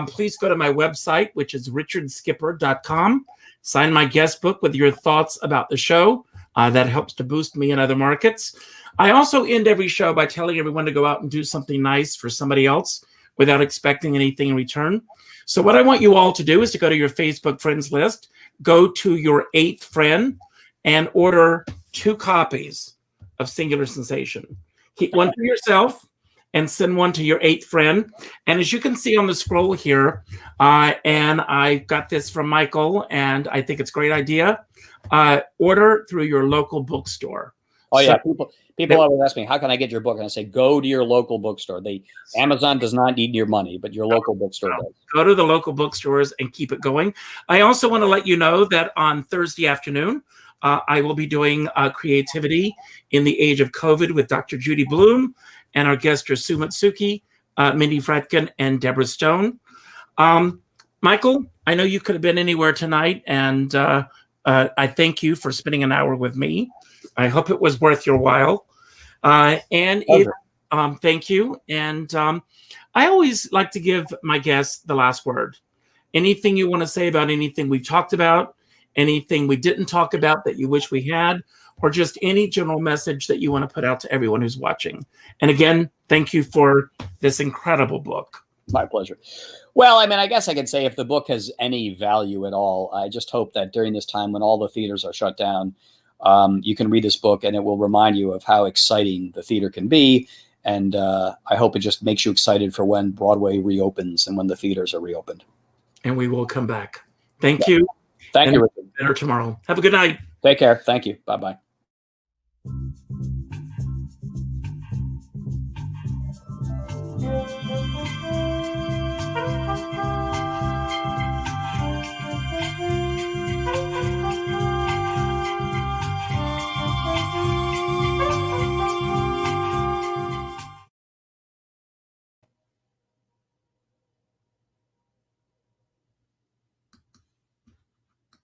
please go to my website, which is richardskipper.com. Sign my guest book with your thoughts about the show. That helps to boost me in other markets. I also end every show by telling everyone to go out and do something nice for somebody else without expecting anything in return. So what I want you all to do is to go to your Facebook friends list, go to your 8th friend, and order 2 copies of Singular Sensation. Keep one for yourself and send one to your 8th friend. And as you can see on the scroll here, and I got this from Michael, and I think it's a great idea, order through your local bookstore. Oh, yeah. People always ask me, how can I get your book? And I say, go to your local bookstore. Amazon does not need your money, but your local bookstore does. Go to the local bookstores and keep it going. I also want to let you know that on Thursday afternoon, I will be doing Creativity in the Age of COVID with Dr. Judy Bloom and our guests are Sue Matsuki, Mindy Fredkin, and Deborah Stone. Michael, I know you could have been anywhere tonight, and I thank you for spending an hour with me. I hope it was worth your while. Thank you. And I always like to give my guests the last word. Anything you want to say about anything we've talked about, anything we didn't talk about that you wish we had, or just any general message that you want to put out to everyone who's watching. And again, thank you for this incredible book. My pleasure. Well, I mean, I guess I could say if the book has any value at all, I just hope that during this time when all the theaters are shut down, you can read this book and it will remind you of how exciting the theater can be. And I hope it just makes you excited for when Broadway reopens and when the theaters are reopened. And we will come back. Thank you. Thank you, Richard. Better tomorrow. Have a good night. Take care. Thank you. Bye-bye.